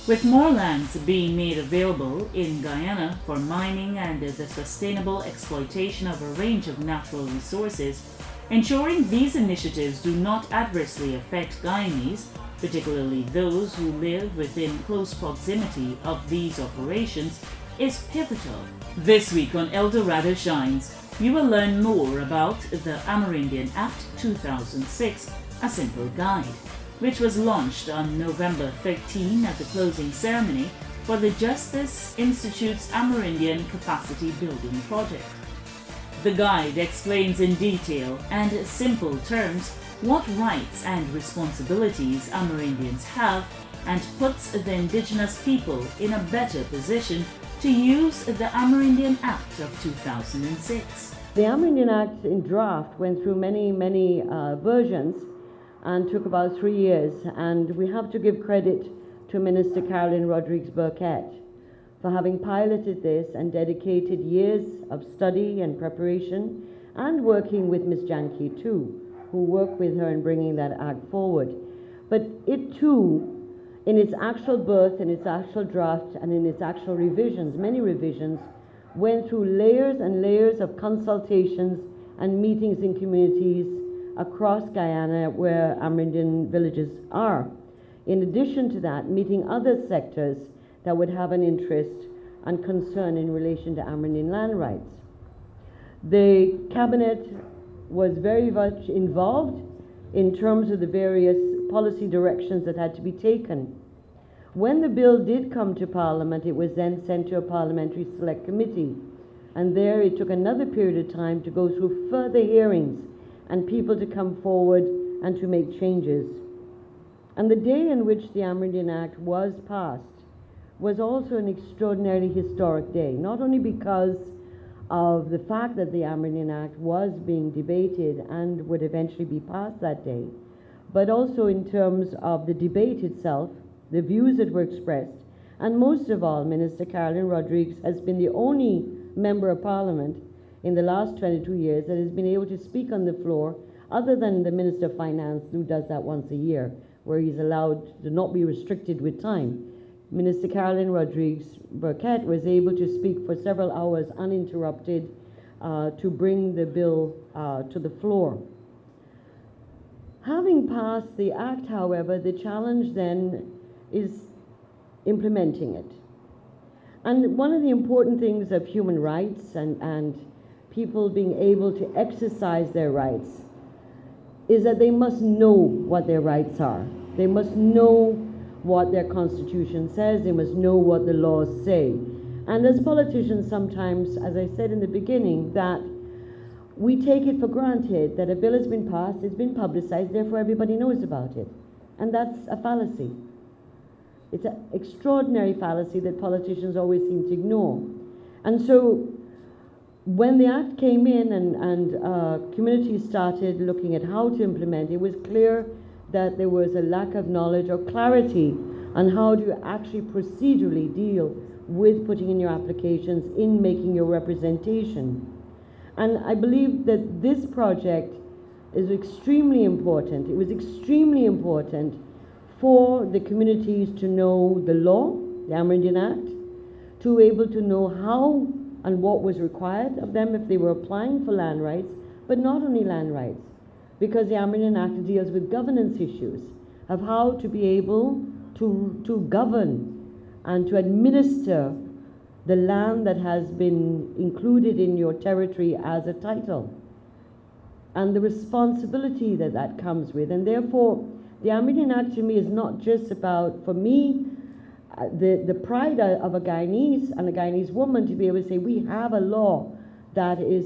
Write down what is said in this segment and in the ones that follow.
With more lands being made available in Guyana for mining and the sustainable exploitation of a range of natural resources, ensuring these initiatives do not adversely affect Guyanese, particularly those who live within close proximity of these operations, is pivotal. This week on El Dorado Shines, you will learn more about the Amerindian Act 2006, A Simple Guide, which was launched on November 13 at the closing ceremony for the Justice Institute's Amerindian Capacity Building Project. The guide explains in detail and simple terms what rights and responsibilities Amerindians have and puts the indigenous people in a better position to use the Amerindian Act of 2006. The Amerindian Act in draft went through many versions and took about 3 years, and we have to give credit to Minister Carolyn Rodriguez-Burkett for having piloted this and dedicated years of study and preparation, and working with Ms. Janke too, who worked with her in bringing that act forward. But it too, in its actual birth, in its actual draft, and in its actual revisions, many revisions, went through layers and layers of consultations and meetings in communities across Guyana where Amerindian villages are. In addition to that, meeting other sectors that would have an interest and concern in relation to Amerindian land rights. The Cabinet was very much involved in terms of the various policy directions that had to be taken. When the bill did come to Parliament, it was then sent to a parliamentary select committee, and there it took another period of time to go through further hearings and people to come forward and to make changes. And the day in which the Amerindian Act was passed was also an extraordinarily historic day, not only because of the fact that the Amerindian Act was being debated and would eventually be passed that day, but also in terms of the debate itself, the views that were expressed, and most of all, Minister Carolyn Rodriguez has been the only member of Parliament in the last 22 years that has been able to speak on the floor, other than the Minister of Finance, who does that once a year, where he's allowed to not be restricted with time. Minister Carolyn Rodriguez-Burkett was able to speak for several hours uninterrupted to bring the bill to the floor. Having passed the Act, however, the challenge then is implementing it. And one of the important things of human rights and people being able to exercise their rights is that they must know what their rights are. They must know what their constitution says. They must know what the laws say. And as politicians sometimes, as I said in the beginning, that we take it for granted that a bill has been passed, it's been publicized, therefore everybody knows about it. And that's a fallacy. It's an extraordinary fallacy that politicians always seem to ignore. And so when the Act came in and communities started looking at how to implement it, it was clear that there was a lack of knowledge or clarity on how to actually procedurally deal with putting in your applications, in making your representation. And I believe that this project is extremely important. It was extremely important for the communities to know the law, the Amerindian Act, to be able to know how and what was required of them if they were applying for land rights, but not only land rights, because the Amerindian Act deals with governance issues of how to be able to govern and to administer the land that has been included in your territory as a title, and the responsibility that that comes with. And therefore, the Amerindian Act to me is not just about, for me, the pride of a Guyanese and a Guyanese woman to be able to say we have a law that is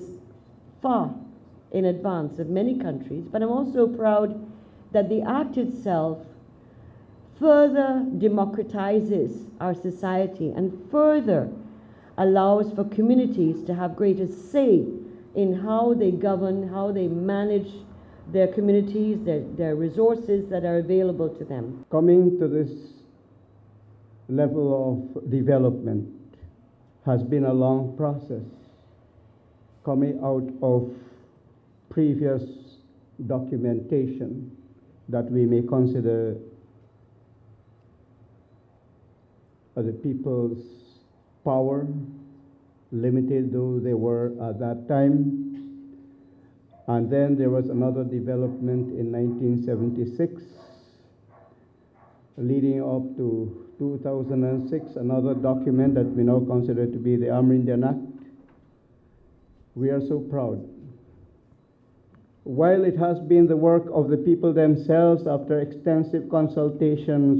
far in advance of many countries, but I'm also proud that the Act itself further democratizes our society and further allows for communities to have greater say in how they govern, how they manage their communities, their resources that are available to them. Coming to this level of development has been a long process, coming out of previous documentation that we may consider the people's power, limited though they were at that time. And then there was another development in 1976, leading up to 2006, another document that we now consider to be the Amerindian Act. We are so proud. While it has been the work of the people themselves after extensive consultations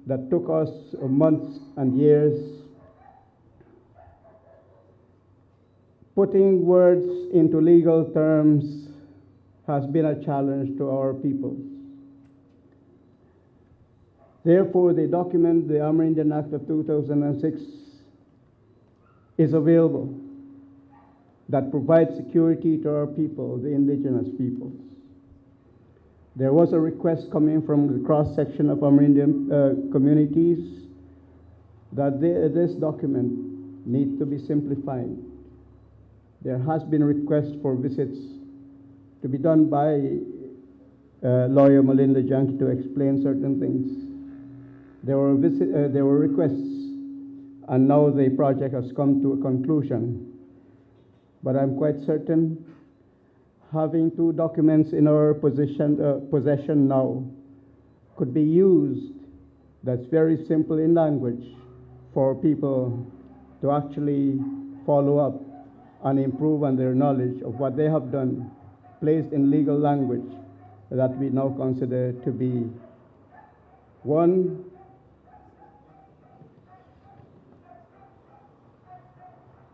that took us months and years, putting words into legal terms has been a challenge to our people. Therefore, the document, the Amerindian Act of 2006, is available, that provides security to our people, the indigenous peoples. There was a request coming from the cross-section of Amerindian communities that this document needs to be simplified. There has been a request for visits to be done by lawyer Melinda Junkie to explain certain things. There were requests, and now the project has come to a conclusion. But I'm quite certain having two documents in our possession now could be used that's very simple in language for people to actually follow up and improve on their knowledge of what they have done, placed in legal language that we now consider to be one,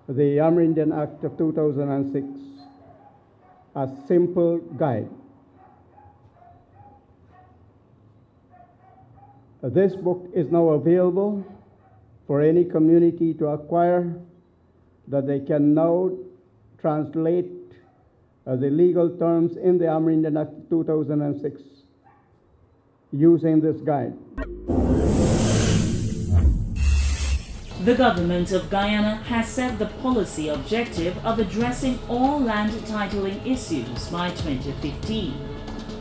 the Amerindian Act of 2006, a simple guide. This book is now available for any community to acquire, that they can now translate the legal terms in the Amerindian Act of 2006 using this guide. The government of Guyana has set the policy objective of addressing all land titling issues by 2015.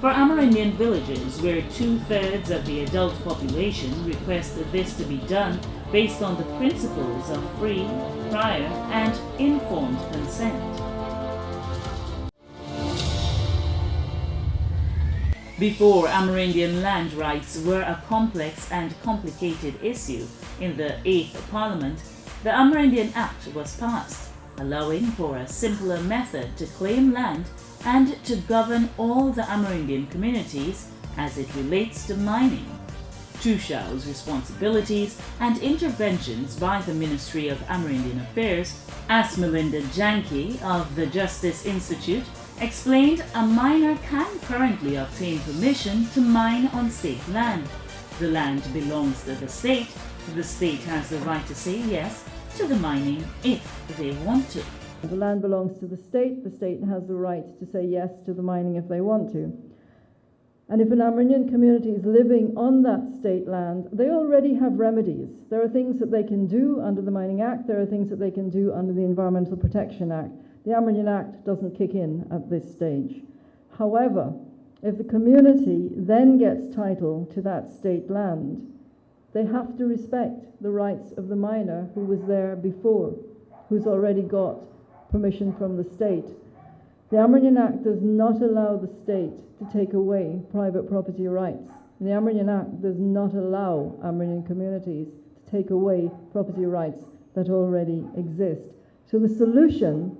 For Amerindian villages, where 2/3 of the adult population request this to be done based on the principles of free, prior, and informed consent. Before Amerindian land rights were a complex and complicated issue in the 8th Parliament, the Amerindian Act was passed, allowing for a simpler method to claim land and to govern all the Amerindian communities as it relates to mining. Tushau's responsibilities and interventions by the Ministry of Amerindian Affairs, as Melinda Junkie of the Justice Institute explained, a miner can currently obtain permission to mine on state land. The land belongs to the state. The state has the right to say yes to the mining if they want to. The land belongs to the state has the right to say yes to the mining if they want to. And if an Amerindian community is living on that state land, they already have remedies. There are things that they can do under the Mining Act, there are things that they can do under the Environmental Protection Act. The Amerindian Act doesn't kick in at this stage. However, if the community then gets title to that state land, they have to respect the rights of the miner who was there before, who's already got permission from the state. The Amerindian Act does not allow the state to take away private property rights. The Amerindian Act does not allow Amerindian communities to take away property rights that already exist. So the solution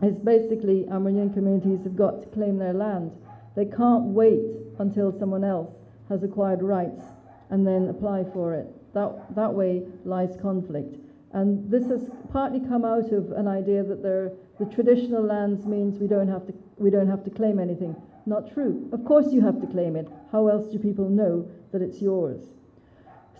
is basically Amerindian communities have got to claim their land. They can't wait until someone else has acquired rights and then apply for it. That way lies conflict. And this has partly come out of an idea that the traditional lands means we don't have to claim anything. Not true. Of course you have to claim it. How else do people know that it's yours?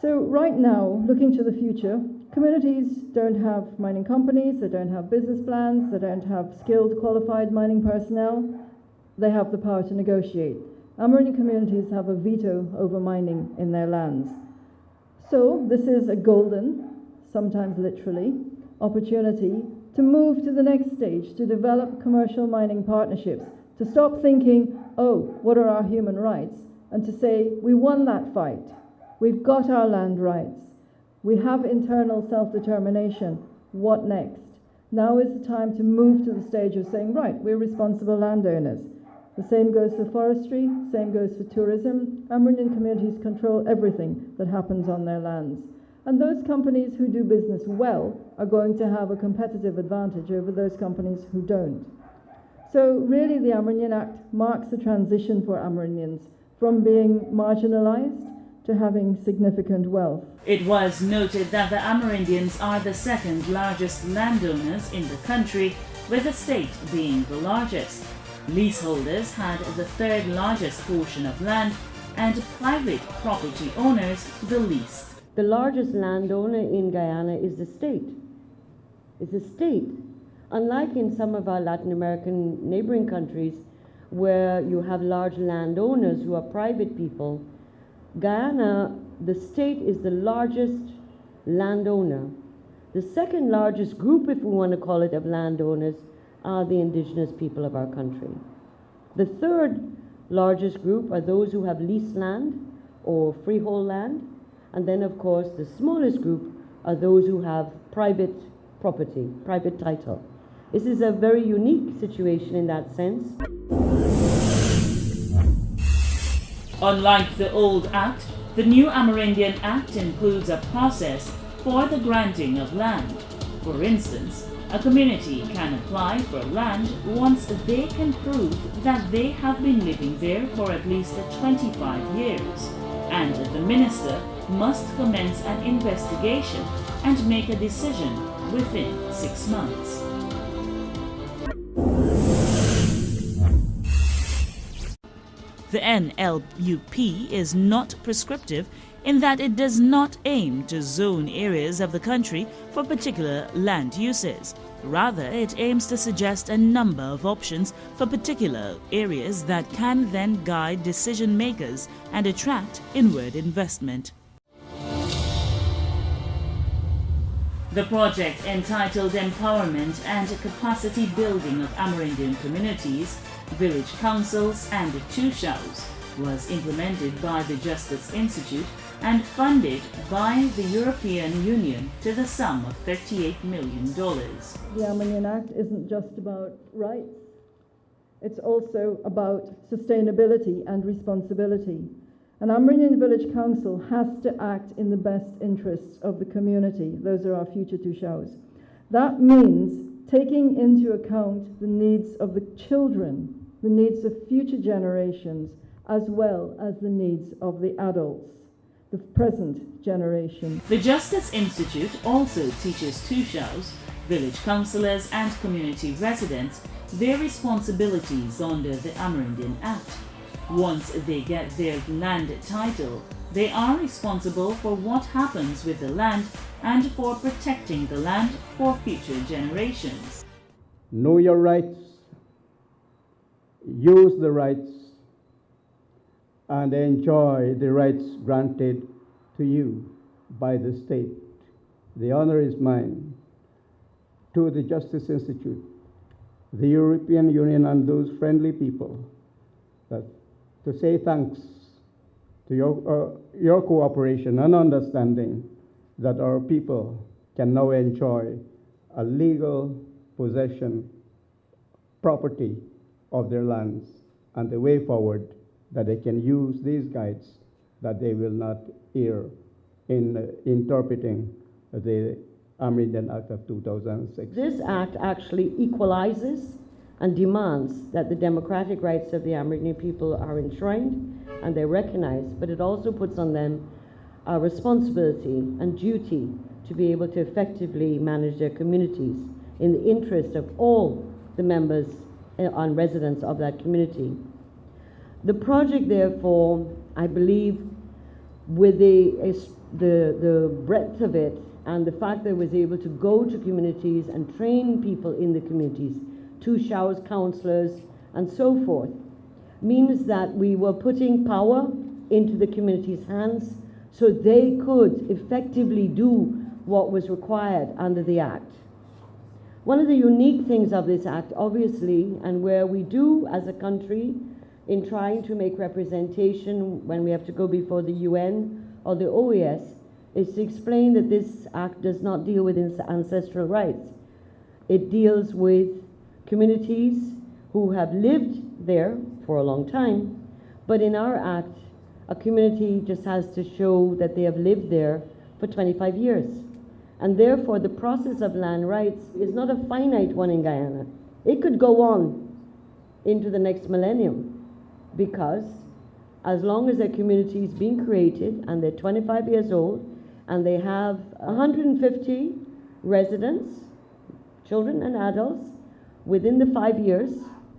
So right now, looking to the future, communities don't have mining companies, they don't have business plans, they don't have skilled, qualified mining personnel. They have the power to negotiate. Amerindian communities have a veto over mining in their lands. So this is a golden, sometimes literally, opportunity to move to the next stage, to develop commercial mining partnerships, to stop thinking, oh, what are our human rights? And to say, we won that fight. We've got our land rights. We have internal self-determination. What next? Now is the time to move to the stage of saying, right, we're responsible landowners. The same goes for forestry, same goes for tourism. Amerindian communities control everything that happens on their lands. And those companies who do business well are going to have a competitive advantage over those companies who don't. So really the Amerindian Act marks a transition for Amerindians from being marginalized to having significant wealth. It was noted that the Amerindians are the second largest landowners in the country, with the state being the largest. Leaseholders had the third largest portion of land and private property owners the least. The largest landowner in Guyana is the state. It's the state. Unlike in some of our Latin American neighboring countries where you have large landowners who are private people, Guyana, the state is the largest landowner. The second largest group, if we want to call it, of landowners are the indigenous people of our country. The third largest group are those who have leased land or freehold land. And then, of course, the smallest group are those who have private property, private title. This is a very unique situation in that sense. Unlike the old Act, the new Amerindian Act includes a process for the granting of land. For instance, a community can apply for land once they can prove that they have been living there for at least 25 years, and the minister must commence an investigation and make a decision within 6 months. The NLUP is not prescriptive in that it does not aim to zone areas of the country for particular land uses. Rather, it aims to suggest a number of options for particular areas that can then guide decision makers and attract inward investment. The project, entitled Empowerment and Capacity Building of Amerindian Communities, Village Councils and Tushaus, was implemented by the Justice Institute and funded by the European Union to the sum of $38 million. The Amerindian Act isn't just about rights, it's also about sustainability and responsibility. An Amerindian Village Council has to act in the best interests of the community. Those are our future Tushaus. That means taking into account the needs of the children, the needs of future generations, as well as the needs of the adults, the present generation. The Justice Institute also teaches Tushaus, village councillors and community residents their responsibilities under the Amerindian Act. Once they get their land title, they are responsible for what happens with the land and for protecting the land for future generations. Know your rights, use the rights, and enjoy the rights granted to you by the state. The honor is mine. To the Justice Institute, the European Union, and those friendly people, to say thanks to your cooperation and understanding that our people can now enjoy a legal possession, property of their lands, and the way forward that they can use these guides, that they will not err in interpreting the Amerindian Act of 2006. This act actually equalizes and demands that the democratic rights of the Amerindian people are enshrined and they're recognized, but it also puts on them a responsibility and duty to be able to effectively manage their communities in the interest of all the members and residents of that community. The project, therefore, I believe, with the breadth of it and the fact that it was able to go to communities and train people in the communities, Tushaus, counselors, and so forth, means that we were putting power into the community's hands so they could effectively do what was required under the Act. One of the unique things of this Act, obviously, and where we do as a country in trying to make representation when we have to go before the UN or the OAS, is to explain that this act does not deal with ancestral rights. It deals with communities who have lived there for a long time, but in our act, a community just has to show that they have lived there for 25 years. And therefore, the process of land rights is not a finite one in Guyana. It could go on into the next millennium, because as long as a community is being created and they're 25 years old and they have 150 residents, children and adults, within the 5 years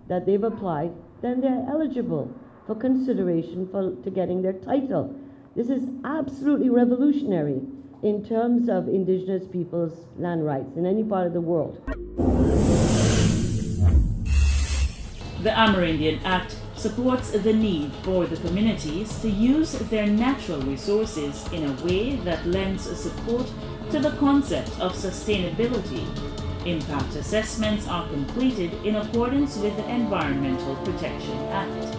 that they've applied, then they're eligible for consideration to getting their title. This is absolutely revolutionary in terms of indigenous peoples' land rights in any part of the world. The Amerindian Act supports the need for the communities to use their natural resources in a way that lends support to the concept of sustainability. Impact assessments are completed in accordance with the Environmental Protection Act.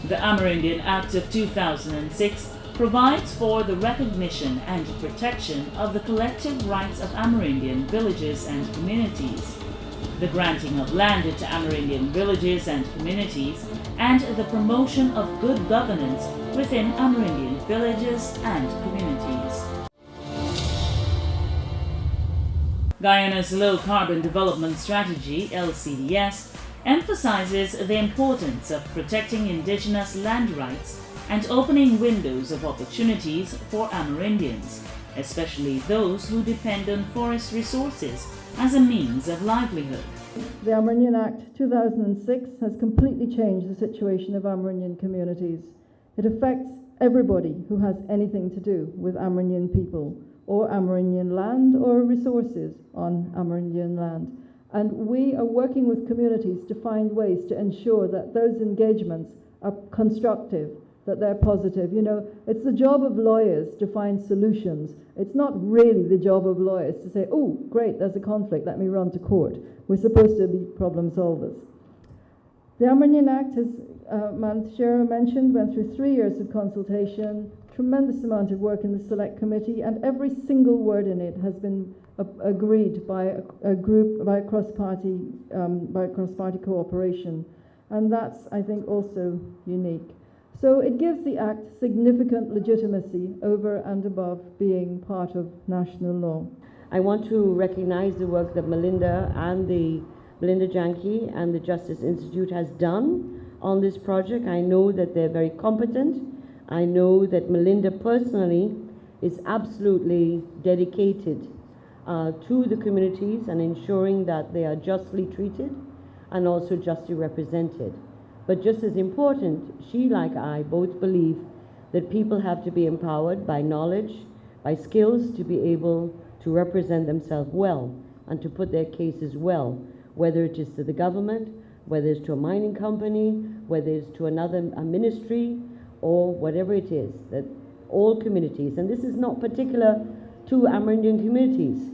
The Amerindian Act of 2006 provides for the recognition and protection of the collective rights of Amerindian villages and communities, the granting of land to Amerindian villages and communities, and the promotion of good governance within Amerindian villages and communities. Guyana's Low Carbon Development Strategy, LCDS, emphasizes the importance of protecting indigenous land rights and opening windows of opportunities for Amerindians, especially those who depend on forest resources as a means of livelihood. The Amerindian Act 2006 has completely changed the situation of Amerindian communities. It affects everybody who has anything to do with Amerindian people or Amerindian land or resources on Amerindian land. And we are working with communities to find ways to ensure that those engagements are constructive, that they're positive. You know, it's the job of lawyers to find solutions. It's not really the job of lawyers to say, oh, great, there's a conflict, let me run to court. We're supposed to be problem solvers. The Amerindian Act, as Shara mentioned, went through 3 years of consultation, tremendous amount of work in the Select Committee, and every single word in it has been agreed by a group, by cross-party cooperation. And that's, I think, also unique. So it gives the Act significant legitimacy over and above being part of national law. I want to recognize the work that Melinda Janke and the Justice Institute has done on this project. I know that they're very competent. I know that Melinda personally is absolutely dedicated to the communities and ensuring that they are justly treated and also justly represented. But just as important, she, like I, both believe that people have to be empowered by knowledge, by skills, to be able to represent themselves well and to put their cases well, whether it is to the government, whether it's to a mining company, whether it's to a ministry, or whatever it is, that all communities, and this is not particular to Amerindian communities,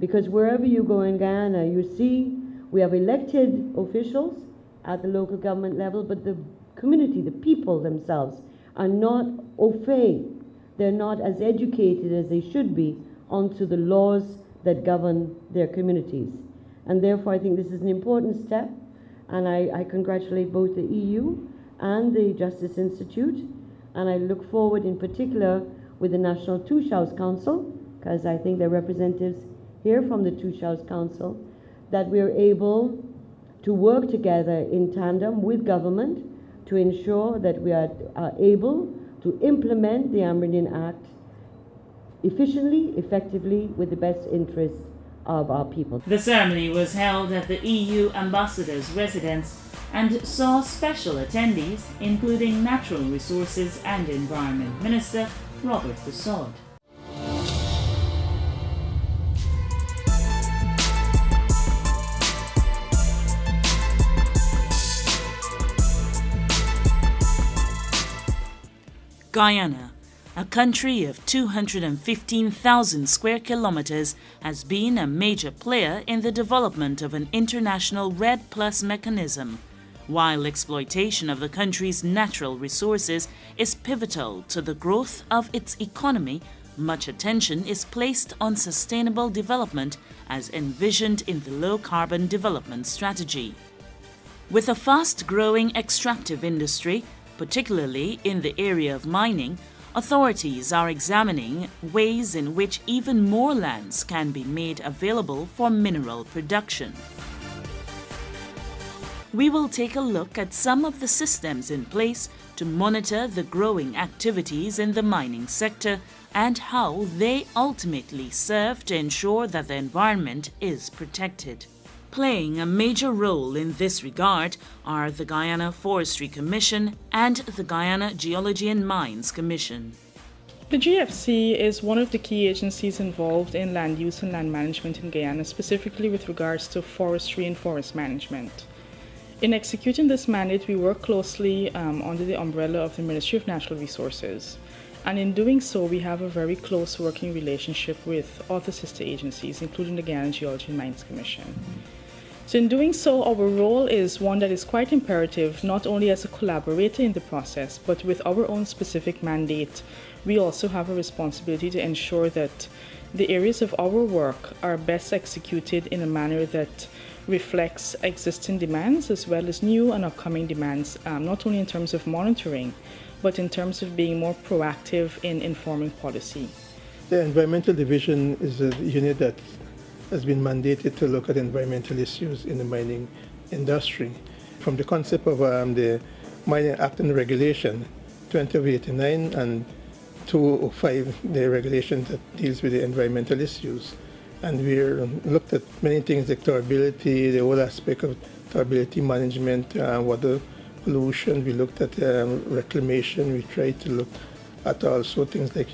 because wherever you go in Guyana, you see we have elected officials at the local government level, but the community, the people themselves, are not au fait. They're not as educated as they should be onto the laws that govern their communities. And therefore, I think this is an important step, and I congratulate both the EU and the Justice Institute, and I look forward in particular with the National Two-Shows Council, because I think there are representatives here from the Two-Shows Council, that we're able to work together in tandem with government to ensure that we are able to implement the Amerindian Act efficiently, effectively, with the best interests of our people. The ceremony was held at the EU ambassador's residence and saw special attendees, including Natural Resources and Environment Minister Robert Bussaud. Guyana, a country of 215,000 square kilometers, has been a major player in the development of an international REDD+ mechanism, While exploitation of the country's natural resources is pivotal to the growth of its economy, much attention is placed on sustainable development as envisioned in the low-carbon development strategy. With a fast-growing extractive industry, particularly in the area of mining, authorities are examining ways in which even more lands can be made available for mineral production. We will take a look at some of the systems in place to monitor the growing activities in the mining sector and how they ultimately serve to ensure that the environment is protected. Playing a major role in this regard are the Guyana Forestry Commission and the Guyana Geology and Mines Commission. The GFC is one of the key agencies involved in land use and land management in Guyana, specifically with regards to forestry and forest management. In executing this mandate, we work closely under the umbrella of the Ministry of Natural Resources. And in doing so, we have a very close working relationship with other sister agencies, including the Guyana Geology and Mines Commission. So in doing so, our role is one that is quite imperative, not only as a collaborator in the process, but with our own specific mandate. We also have a responsibility to ensure that the areas of our work are best executed in a manner that reflects existing demands as well as new and upcoming demands, not only in terms of monitoring, but in terms of being more proactive in informing policy. The Environmental Division is a unit that has been mandated to look at environmental issues in the mining industry. From the concept of the Mining Act and Regulation 2089 and 205, the regulation that deals with the environmental issues. And we looked at many things like turbidity, the whole aspect of turbidity management, water pollution. We looked at reclamation. We tried to look at also things like,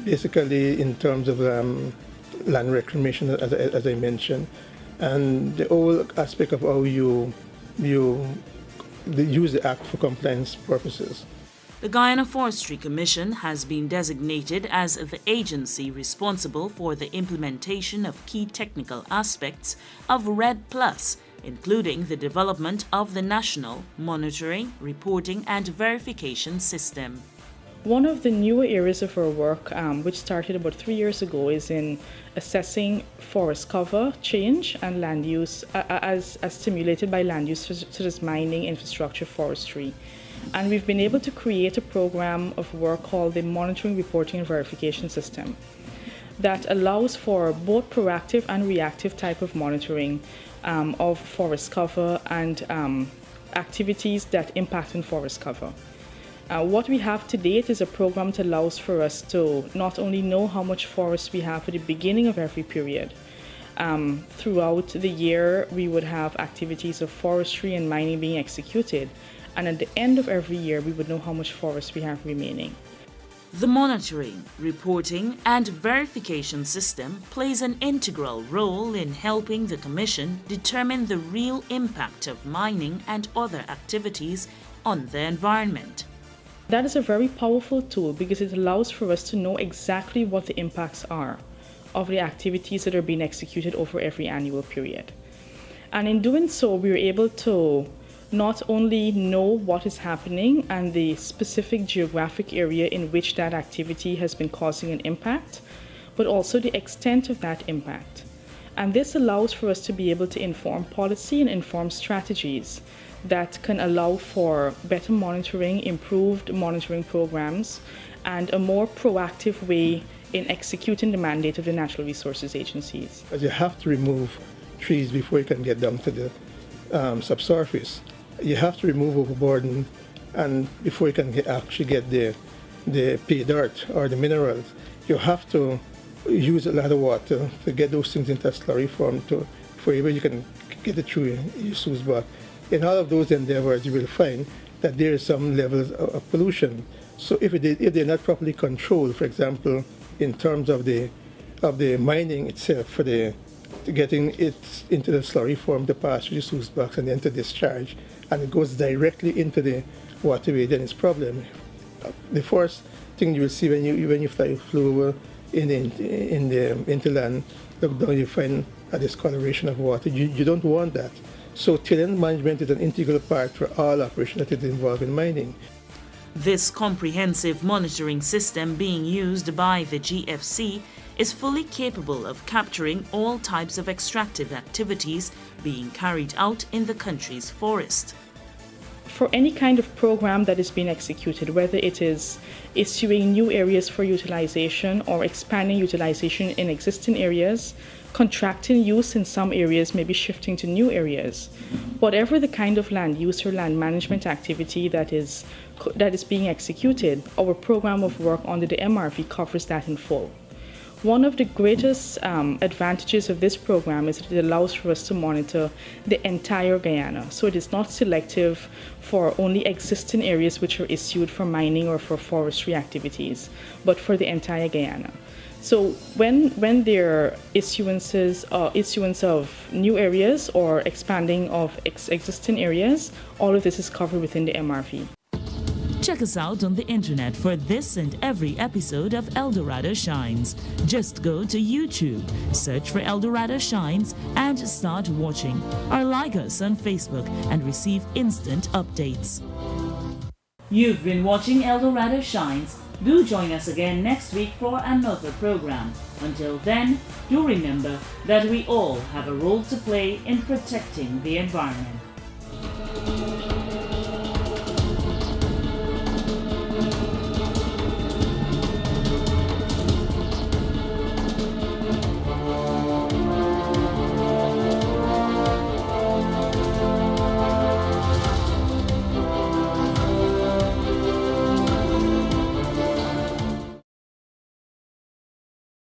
basically in terms of land reclamation, as I mentioned, and the whole aspect of how you use the Act for compliance purposes. The Guyana Forestry Commission has been designated as the agency responsible for the implementation of key technical aspects of RED+, including the development of the National Monitoring, Reporting and Verification System. One of the newer areas of our work, which started about 3 years ago, is in assessing forest cover change and land use as stimulated by land use such as mining, infrastructure, forestry. And we've been able to create a program of work called the Monitoring, Reporting and Verification System that allows for both proactive and reactive type of monitoring of forest cover and activities that impact on forest cover. What we have to date is a program that allows for us to not only know how much forest we have at the beginning of every period. Throughout the year, we would have activities of forestry and mining being executed. And at the end of every year, we would know how much forest we have remaining. The monitoring, reporting, and verification system plays an integral role in helping the Commission determine the real impact of mining and other activities on the environment. That is a very powerful tool because it allows for us to know exactly what the impacts are of the activities that are being executed over every annual period. And in doing so, we are able to not only know what is happening and the specific geographic area in which that activity has been causing an impact, but also the extent of that impact. And this allows for us to be able to inform policy and inform strategies that can allow for better monitoring, improved monitoring programs, and a more proactive way in executing the mandate of the natural resources agencies. You have to remove trees before you can get them to the subsurface. You have to remove overburden and before you can actually get the pay dirt or the minerals. You have to use a lot of water to get those things into a slurry form before you can get it through your sluice box. In all of those endeavors, you will find that there is some levels of pollution. So if they're not properly controlled, for example, in terms of the mining itself, to getting it into the slurry form, to pass through the sluice box and then to discharge, and it goes directly into the waterway, then it's a problem. The first thing you will see when you fly over in the hinterland, look down, you find a discoloration of water. You don't want that. So terrain management is an integral part for all operations that is involved in mining. This comprehensive monitoring system being used by the GFC is fully capable of capturing all types of extractive activities being carried out in the country's forest. For any kind of program that is being executed, whether it is issuing new areas for utilization or expanding utilization in existing areas, contracting use in some areas, maybe shifting to new areas, whatever the kind of land use or land management activity that is being executed, our program of work under the MRV covers that in full. One of the greatest advantages of this program is that it allows for us to monitor the entire Guyana. So it is not selective for only existing areas which are issued for mining or for forestry activities, but for the entire Guyana. So when there are issuance of new areas or expanding of existing areas, all of this is covered within the MRV. Check us out on the internet for this and every episode of Eldorado Shines. Just go to YouTube, search for Eldorado Shines and start watching. Or like us on Facebook and receive instant updates. You've been watching Eldorado Shines. Do join us again next week for another program. Until then, do remember that we all have a role to play in protecting the environment.